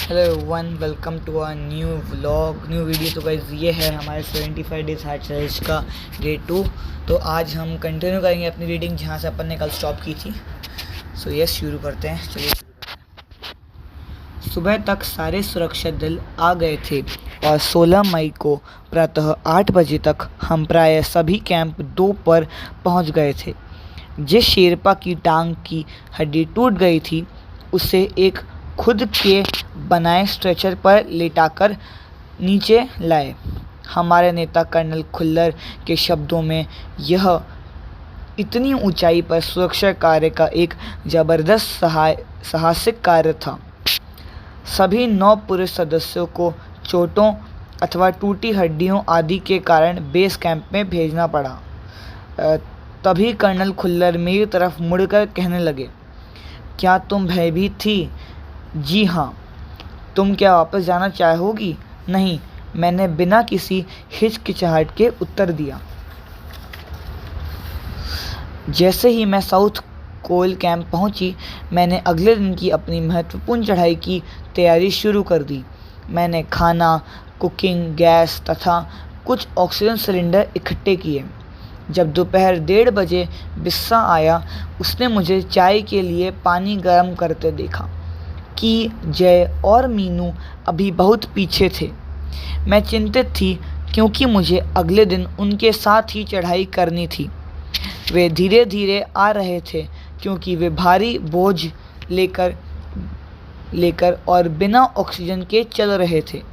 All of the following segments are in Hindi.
Hello everyone, welcome to our new video. तो गाइस ये है हमारे 75 डेज हार्ड चैलेंज का डे 2। तो आज हम कंटिन्यू करेंगे अपनी रीडिंग जहाँ से अपन ने कल स्टॉप की थी। सो यस, शुरू करते हैं। चलिए शुरू करते हैं। सुबह तक सारे सुरक्षा दल आ गए थे और 16 मई को प्रातः 8 बजे तक हम प्राय सभी कैंप 2 पर पहुँच गए थे। जिस शेरपा की टांग की हड्डी टूट गई थी उसे एक खुद के बनाए स्ट्रेचर पर लेटाकर नीचे लाए। हमारे नेता कर्नल खुल्लर के शब्दों में यह इतनी ऊंचाई पर सुरक्षा कार्य का एक जबरदस्त साहसिक कार्य था। सभी 9 पुरुष सदस्यों को चोटों अथवा टूटी हड्डियों आदि के कारण बेस कैंप में भेजना पड़ा। तभी कर्नल खुल्लर मेरी तरफ मुड़कर कहने लगे, क्या तुम भयभीत थी? जी हाँ। तुम क्या वापस जाना चाहोगी? नहीं, मैंने बिना किसी हिचकिचाहट के उत्तर दिया। जैसे ही मैं साउथ कोल कैंप पहुंची, मैंने अगले दिन की अपनी महत्वपूर्ण चढ़ाई की तैयारी शुरू कर दी। मैंने खाना, कुकिंग गैस तथा कुछ ऑक्सीजन सिलेंडर इकट्ठे किए। जब दोपहर 1:30 बजे बिस्सा आया, उसने मुझे चाय के लिए पानी गर्म करते देखा कि जय और मीनू अभी बहुत पीछे थे। मैं चिंतित थी क्योंकि मुझे अगले दिन उनके साथ ही चढ़ाई करनी थी। वे धीरे धीरे आ रहे थे क्योंकि वे भारी बोझ लेकर और बिना ऑक्सीजन के चल रहे थे।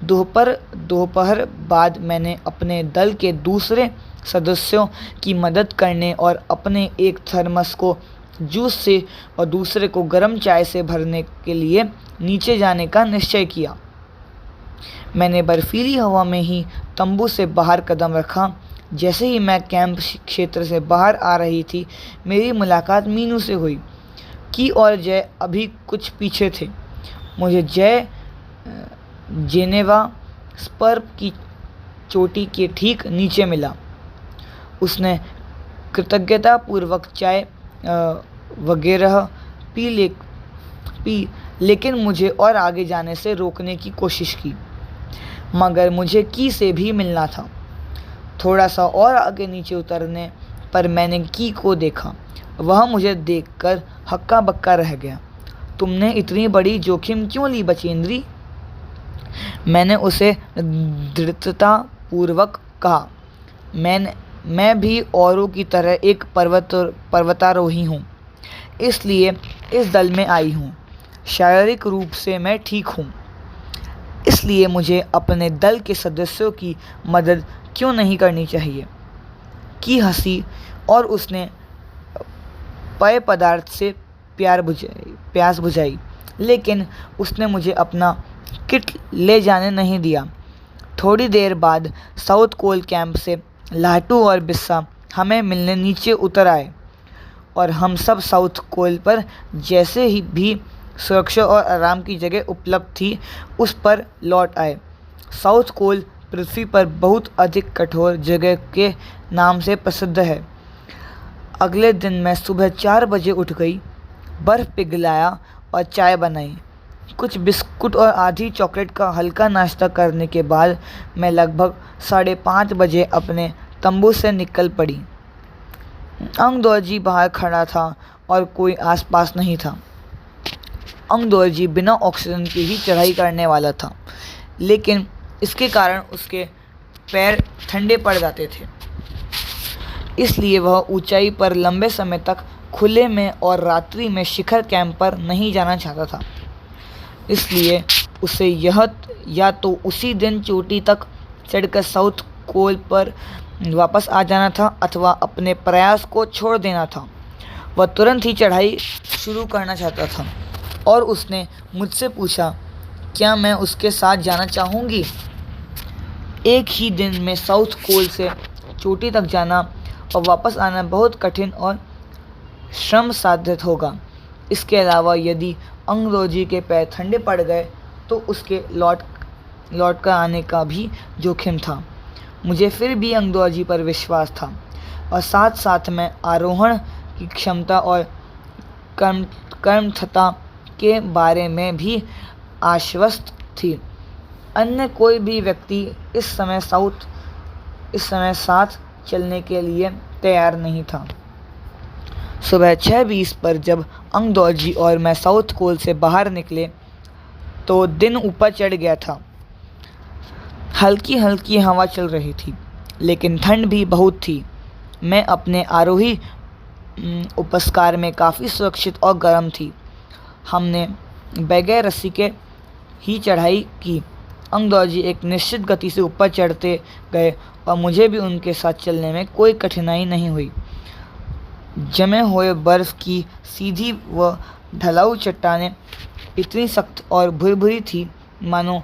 दोपहर बाद मैंने अपने दल के दूसरे सदस्यों की मदद करने और अपने एक थर्मस को जूस से और दूसरे को गर्म चाय से भरने के लिए नीचे जाने का निश्चय किया। मैंने बर्फीली हवा में ही तंबू से बाहर कदम रखा। जैसे ही मैं कैंप क्षेत्र से बाहर आ रही थी, मेरी मुलाकात मीनू से हुई कि और जय अभी कुछ पीछे थे। मुझे जय जेनेवा स्पर की चोटी के ठीक नीचे मिला। उसने कृतज्ञतापूर्वक चाय वगैरह पी, लेकिन मुझे और आगे जाने से रोकने की कोशिश की, मगर मुझे की से भी मिलना था। थोड़ा सा और आगे नीचे उतरने पर मैंने की को देखा। वह मुझे देखकर हक्का बक्का रह गया। तुमने इतनी बड़ी जोखिम क्यों ली बचेंद्री? मैंने उसे दृढ़तापूर्वक कहा, मैं भी औरों की तरह एक पर्वतारोही हूँ, इसलिए इस दल में आई हूँ। शारीरिक रूप से मैं ठीक हूँ, इसलिए मुझे अपने दल के सदस्यों की मदद क्यों नहीं करनी चाहिए? की हंसी और उसने पेय पदार्थ से प्यास बुझाई, लेकिन उसने मुझे अपना किट ले जाने नहीं दिया। थोड़ी देर बाद साउथ कोल कैंप से लाटू और बिस्सा हमें मिलने नीचे उतर आए और हम सब साउथ कोल पर जैसे ही भी सुरक्षा और आराम की जगह उपलब्ध थी उस पर लौट आए। साउथ कोल पृथ्वी पर बहुत अधिक कठोर जगह के नाम से प्रसिद्ध है। अगले दिन मैं सुबह 4 बजे उठ गई, बर्फ़ पिघलाया और चाय बनाई। कुछ बिस्कुट और आधी चॉकलेट का हल्का नाश्ता करने के बाद मैं लगभग 5:30 बजे अपने तंबू से निकल पड़ी। अंगदौजी बाहर खड़ा था और कोई आसपास नहीं था। अंगदौजी बिना ऑक्सीजन के ही चढ़ाई करने वाला था, लेकिन इसके कारण उसके पैर ठंडे पड़ जाते थे, इसलिए वह ऊंचाई पर लंबे समय तक खुले में और रात्रि में शिखर कैंप पर नहीं जाना चाहता था। इसलिए उसे या तो उसी दिन चोटी तक चढ़कर साउथ कोल पर वापस आ जाना था अथवा अपने प्रयास को छोड़ देना था। वह तुरंत ही चढ़ाई शुरू करना चाहता था और उसने मुझसे पूछा, क्या मैं उसके साथ जाना चाहूँगी? एक ही दिन में साउथ कोल से चोटी तक जाना और वापस आना बहुत कठिन और श्रम साध्य होगा। इसके अलावा यदि अंगदौजी के पैर ठंडे पड़ गए तो उसके लौट कर आने का भी जोखिम था। मुझे फिर भी अंगदौजी पर विश्वास था और साथ साथ मैं आरोहण की क्षमता और कर्मठता के बारे में भी आश्वस्त थी। अन्य कोई भी व्यक्ति इस समय साथ चलने के लिए तैयार नहीं था। सुबह 6:20 पर जब अंगदौजी और मैं साउथ कोल से बाहर निकले तो दिन ऊपर चढ़ गया था। हल्की हल्की हवा चल रही थी, लेकिन ठंड भी बहुत थी। मैं अपने आरोही उपस्कार में काफ़ी सुरक्षित और गर्म थी। हमने बगैर रस्सी के ही चढ़ाई की। अंगदौजी एक निश्चित गति से ऊपर चढ़ते गए और मुझे भी उनके साथ चलने में कोई कठिनाई नहीं हुई। जमे हुए बर्फ़ की सीधी व ढलाऊ चट्टानें इतनी सख्त और भुरभुरी थी मानो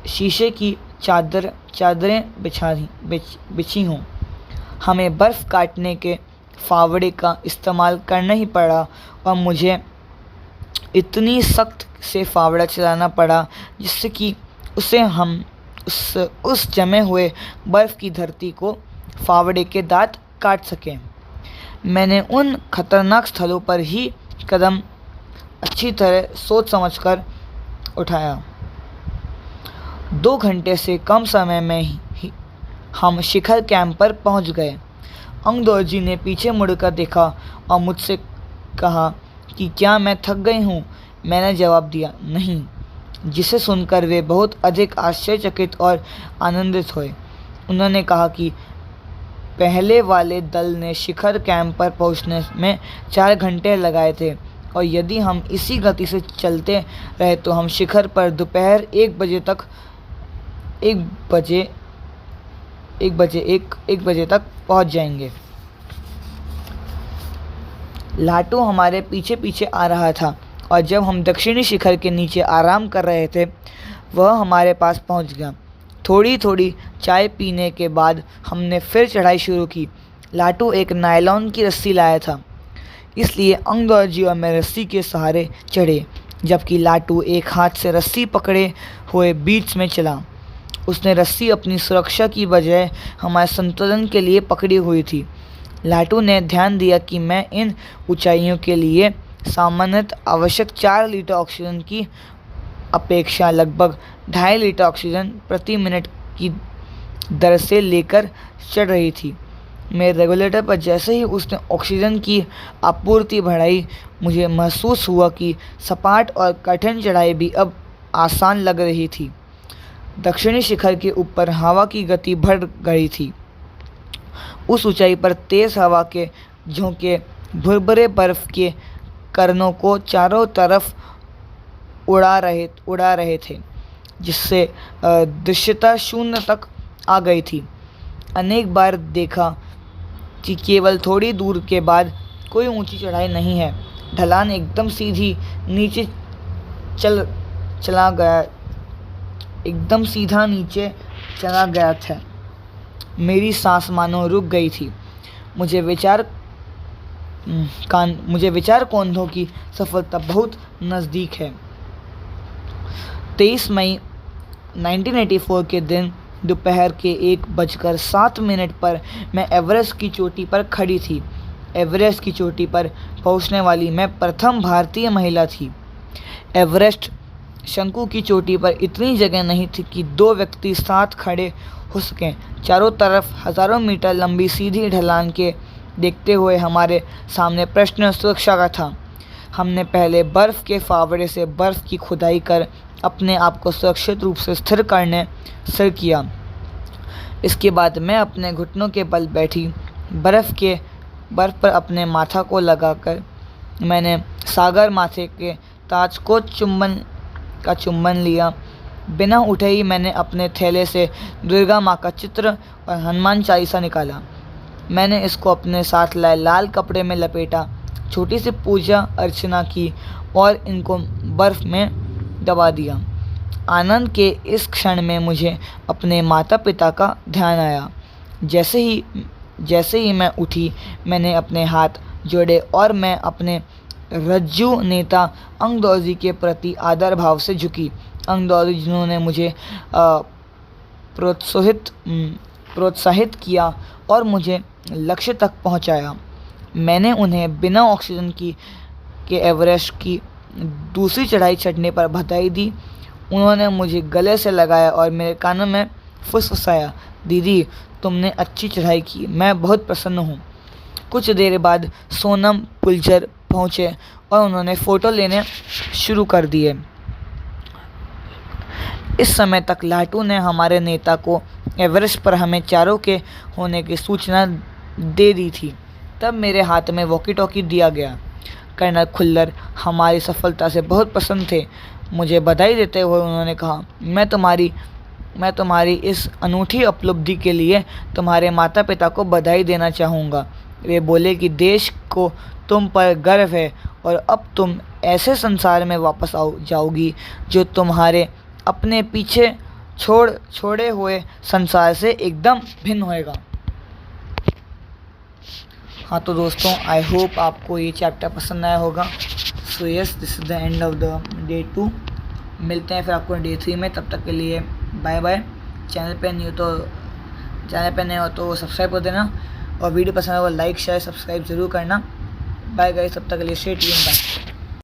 शीशे की चादरें बिछी हों। हमें बर्फ़ काटने के फावड़े का इस्तेमाल करना ही पड़ा और मुझे इतनी सख्त से फावड़ा चलाना पड़ा जिससे कि उस जमे हुए बर्फ़ की धरती को फावड़े के दांत काट सकें। मैंने उन खतरनाक स्थलों पर ही कदम अच्छी तरह सोच समझकर उठाया। 2 घंटे से कम समय में ही हम शिखर कैंप पर पहुंच गए। अंगदौजी ने पीछे मुड़कर देखा और मुझसे कहा कि क्या मैं थक गई हूँ। मैंने जवाब दिया नहीं, जिसे सुनकर वे बहुत अधिक आश्चर्यचकित और आनंदित हुए। उन्होंने कहा कि पहले वाले दल ने शिखर कैंप पर पहुंचने में 4 घंटे लगाए थे और यदि हम इसी गति से चलते रहे तो हम शिखर पर दोपहर 1 बजे तक पहुंच जाएंगे। लाटू हमारे पीछे पीछे आ रहा था और जब हम दक्षिणी शिखर के नीचे आराम कर रहे थे वह हमारे पास पहुंच गया। थोड़ी थोड़ी चाय पीने के बाद हमने फिर चढ़ाई शुरू की। लाटू एक नायलॉन की रस्सी लाया था, इसलिए अंगदौजी और मैं रस्सी के सहारे चढ़े, जबकि लाटू एक हाथ से रस्सी पकड़े हुए बीच में चला। उसने रस्सी अपनी सुरक्षा की बजाय हमारे संतुलन के लिए पकड़ी हुई थी। लाटू ने ध्यान दिया कि मैं इन ऊंचाइयों के लिए सामान्यतः आवश्यक 4 लीटर ऑक्सीजन की अपेक्षा लगभग 2.5 लीटर ऑक्सीजन प्रति मिनट की दर से लेकर चढ़ रही थी। मेरे रेगुलेटर पर जैसे ही उसने ऑक्सीजन की आपूर्ति बढ़ाई, मुझे महसूस हुआ कि सपाट और कठिन चढ़ाई भी अब आसान लग रही थी। दक्षिणी शिखर के ऊपर हवा की गति बढ़ गई थी। उस ऊंचाई पर तेज़ हवा के झोंके भुरभुरे बर्फ के कणों को चारों तरफ उड़ा रहे थे, जिससे दृश्यता शून्य तक आ गई थी। अनेक बार देखा कि केवल थोड़ी दूर के बाद कोई ऊंची चढ़ाई नहीं है। ढलान एकदम सीधी नीचे चला गया था। मेरी सांस मानो रुक गई थी। मुझे विचार कौंधों की सफलता बहुत नज़दीक है। 23 मई 1984 के दिन दोपहर के 1:07 पर मैं एवरेस्ट की चोटी पर खड़ी थी। एवरेस्ट की चोटी पर पहुंचने वाली मैं प्रथम भारतीय महिला थी। एवरेस्ट शंकु की चोटी पर इतनी जगह नहीं थी कि 2 व्यक्ति साथ खड़े हो सकें। चारों तरफ हज़ारों मीटर लंबी सीधी ढलान के देखते हुए हमारे सामने प्रश्न सुरक्षा का था। हमने पहले बर्फ़ के फावड़े से बर्फ़ की खुदाई कर अपने आप को सुरक्षित रूप से स्थिर किया। इसके बाद मैं अपने घुटनों के बल बैठी। बर्फ़ पर अपने माथा को लगाकर मैंने सागर माथे के ताज को चुंबन लिया। बिना उठे ही मैंने अपने थैले से दुर्गा माँ का चित्र और हनुमान चालीसा निकाला। मैंने इसको अपने साथ लाए लाल कपड़े में लपेटा, छोटी सी पूजा अर्चना की और इनको बर्फ़ में दबा दिया। आनंद के इस क्षण में मुझे अपने माता पिता का ध्यान आया। जैसे ही मैं उठी, मैंने अपने हाथ जोड़े और मैं अपने रज्जू नेता अंगदौजी के प्रति आदर भाव से झुकी। अंगदौजी जिन्होंने मुझे प्रोत्साहित किया और मुझे लक्ष्य तक पहुंचाया। मैंने उन्हें बिना ऑक्सीजन के एवरेस्ट की दूसरी चढ़ाई चढ़ने पर बधाई दी। उन्होंने मुझे गले से लगाया और मेरे कानों में फुसफुसाया, दीदी तुमने अच्छी चढ़ाई की, मैं बहुत प्रसन्न हूँ। कुछ देर बाद सोनम पुलचर पहुँचे और उन्होंने फ़ोटो लेने शुरू कर दिए। इस समय तक लाटू ने हमारे नेता को एवरेस्ट पर हमें चारों के होने की सूचना दे दी थी। तब मेरे हाथ में वॉकी टॉकी दिया गया। कर्नल खुल्लर हमारी सफलता से बहुत प्रसन्न थे। मुझे बधाई देते हुए उन्होंने कहा, मैं तुम्हारी इस अनूठी उपलब्धि के लिए तुम्हारे माता पिता को बधाई देना चाहूँगा। वे बोले कि देश को तुम पर गर्व है और अब तुम ऐसे संसार में वापस जाओगी जो तुम्हारे अपने पीछे छोड़े हुए संसार से एकदम भिन्न होएगा। हाँ तो दोस्तों, आई होप आपको ये चैप्टर पसंद आया होगा। So yes, this is the end of the day 2। मिलते हैं फिर आपको डे 3 में। तब तक के लिए बाय बाय। चैनल पे नए हो तो सब्सक्राइब कर देना और वीडियो पसंद आए तो लाइक शेयर सब्सक्राइब ज़रूर करना। बाय गाइस, तब तक के लिए स्टे ट्यून्ड, बाय।